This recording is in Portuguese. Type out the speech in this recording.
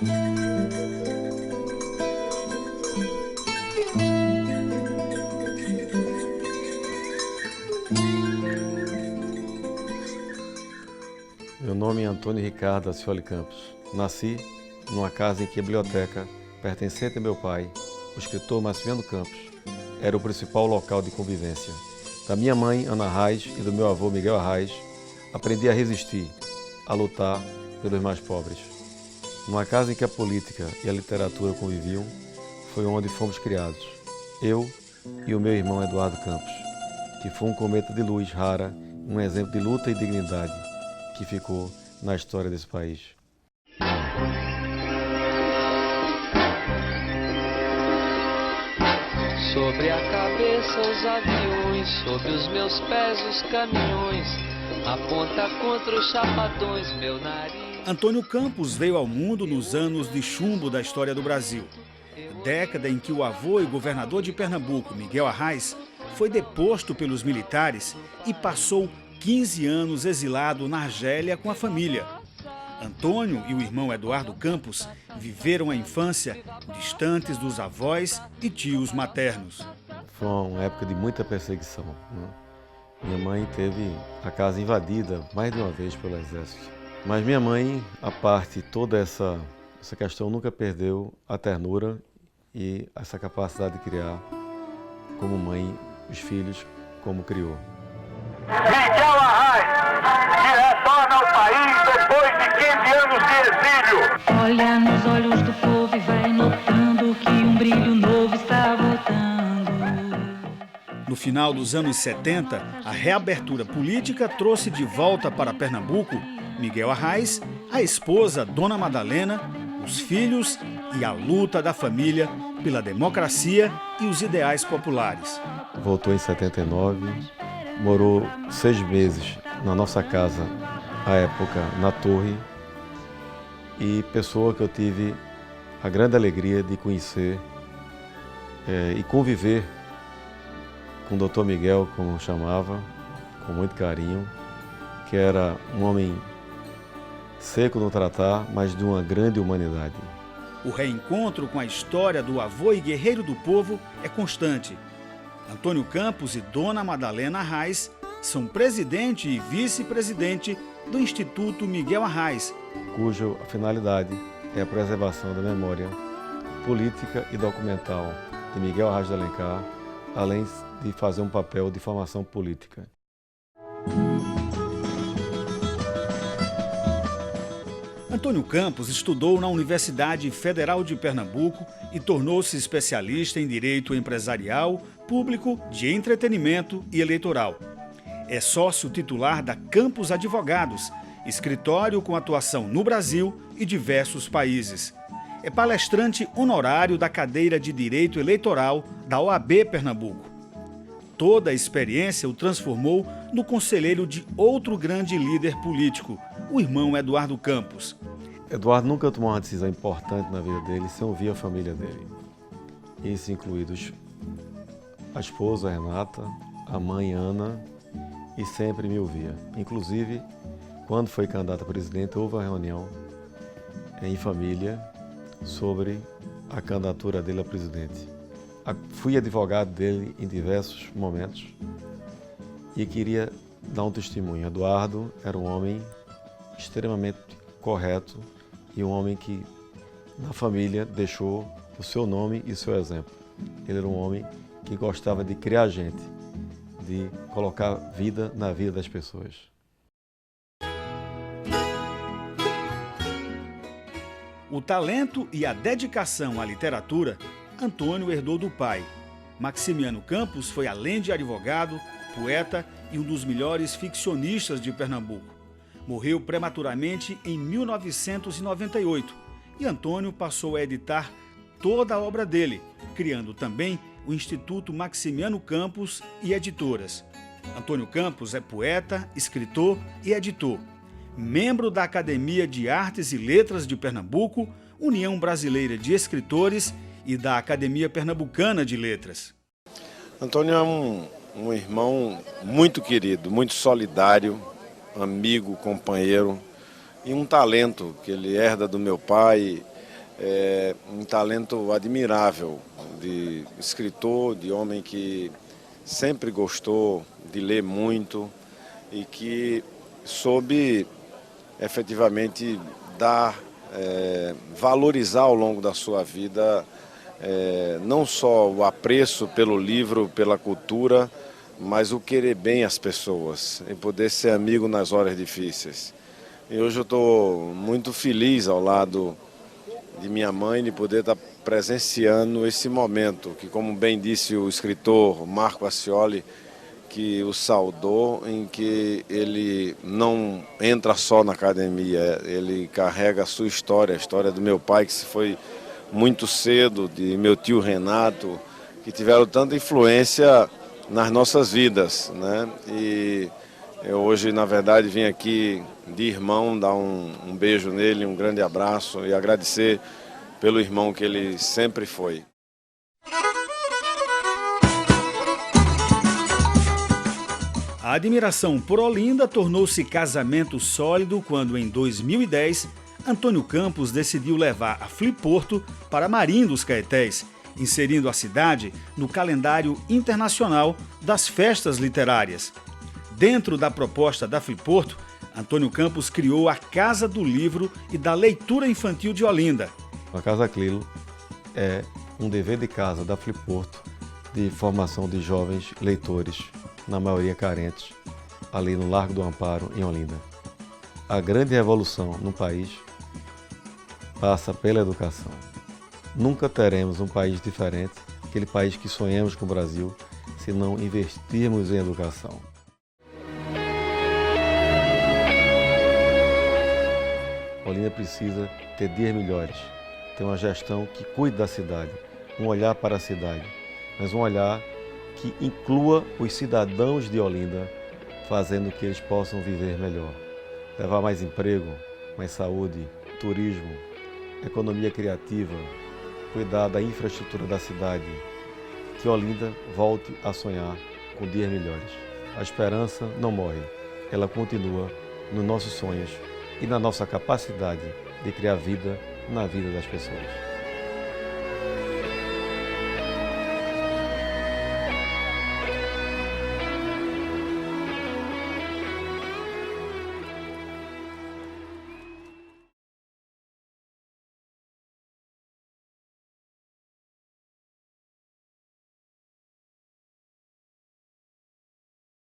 Meu nome é Antônio Ricardo Acioli Campos. Nasci numa casa em que a biblioteca, pertencente a meu pai, o escritor Maximiano Campos, era o principal local de convivência. Da minha mãe, Ana Arraes, e do meu avô, Miguel Arraes, aprendi a resistir, a lutar pelos mais pobres. Numa casa em que a política e a literatura conviviam, foi onde fomos criados, eu e o meu irmão Eduardo Campos, que foi um cometa de luz rara, um exemplo de luta e dignidade, que ficou na história desse país. Sobre a cabeça os aviões, sobre os meus pés os caminhões, aponta contra os chapadões meu nariz. Antônio Campos veio ao mundo nos anos de chumbo da história do Brasil. Década em que o avô e governador de Pernambuco, Miguel Arraes, foi deposto pelos militares e passou 15 anos exilado na Argélia com a família. Antônio e o irmão Eduardo Campos viveram a infância distantes dos avós e tios maternos. Foi uma época de muita perseguição, né? Minha mãe teve a casa invadida mais de uma vez pelo exército. Mas minha mãe, a parte toda essa questão, nunca perdeu a ternura e essa capacidade de criar como mãe os filhos como criou. Miguel Arraes, que retorna ao país depois de 15 anos de exílio. Olha nos olhos do povo e vai notando que um brilho novo está voltando. No final dos anos 70, a reabertura política trouxe de volta para Pernambuco Miguel Arraes, a esposa Dona Madalena, os filhos e a luta da família pela democracia e os ideais populares. Voltou em 79, morou 6 meses na nossa casa, à época na Torre, e pessoa que eu tive a grande alegria de conhecer e conviver com o Dr. Miguel, como chamava, com muito carinho, que era um homem seco no tratar, mas de uma grande humanidade. O reencontro com a história do avô e guerreiro do povo é constante. Antônio Campos e Dona Madalena Arraes são presidente e vice-presidente do Instituto Miguel Arraes, cuja finalidade é a preservação da memória política e documental de Miguel Arraes de Alencar, além de fazer um papel de formação política. Antônio Campos estudou na Universidade Federal de Pernambuco e tornou-se especialista em Direito Empresarial, Público, de Entretenimento e Eleitoral. É sócio titular da Campos Advogados, escritório com atuação no Brasil e diversos países. É palestrante honorário da cadeira de Direito Eleitoral da OAB Pernambuco. Toda a experiência o transformou no conselheiro de outro grande líder político, o irmão Eduardo Campos. Eduardo nunca tomou uma decisão importante na vida dele sem ouvir a família dele. Isso incluindo a esposa Renata, a mãe Ana, e sempre me ouvia. Inclusive, quando foi candidato a presidente, houve uma reunião em família sobre a candidatura dele a presidente. Fui advogado dele em diversos momentos e queria dar um testemunho. Eduardo era um homem extremamente correto e um homem que, na família, deixou o seu nome e o seu exemplo. Ele era um homem que gostava de criar gente, de colocar vida na vida das pessoas. O talento e a dedicação à literatura, Antônio herdou do pai. Maximiano Campos foi, além de advogado, poeta e um dos melhores ficcionistas de Pernambuco. Morreu prematuramente em 1998 e Antônio passou a editar toda a obra dele, criando também o Instituto Maximiano Campos e editoras. Antônio Campos é poeta, escritor e editor. Membro da Academia de Artes e Letras de Pernambuco, União Brasileira de Escritores e da Academia Pernambucana de Letras. Antônio é um irmão muito querido, muito solidário, amigo, companheiro e um talento que ele herda do meu pai, É um talento admirável de escritor, de homem que sempre gostou de ler muito e que soube efetivamente valorizar ao longo da sua vida não só o apreço pelo livro, pela cultura, mas o querer bem às pessoas e poder ser amigo nas horas difíceis. E hoje eu estou muito feliz ao lado de minha mãe de poder estar presenciando esse momento, que, como bem disse o escritor Marco Accioli, que o saudou, em que ele não entra só na academia, ele carrega a sua história, a história do meu pai, que se foi muito cedo, de meu tio Renato, que tiveram tanta influência nas nossas vidas, né? E eu hoje, na verdade, vim aqui de irmão dar um beijo nele, um grande abraço e agradecer pelo irmão que ele sempre foi. A admiração por Olinda tornou-se casamento sólido quando, em 2010, Antônio Campos decidiu levar a Fliporto para Marim dos Caetés, inserindo a cidade no calendário internacional das festas literárias. Dentro da proposta da Fliporto, Antônio Campos criou a Casa do Livro e da Leitura Infantil de Olinda. A Casa Clilo é um dever de casa da Fliporto de formação de jovens leitores, na maioria carentes, ali no Largo do Amparo, em Olinda. A grande revolução no país passa pela educação. Nunca teremos um país diferente, aquele país que sonhamos com o Brasil, se não investirmos em educação. Olinda precisa ter dias melhores, ter uma gestão que cuide da cidade, um olhar para a cidade, mas um olhar que inclua os cidadãos de Olinda, fazendo que eles possam viver melhor. Levar mais emprego, mais saúde, turismo, economia criativa, cuidar da infraestrutura da cidade, que Olinda volte a sonhar com dias melhores. A esperança não morre, ela continua nos nossos sonhos e na nossa capacidade de criar vida na vida das pessoas.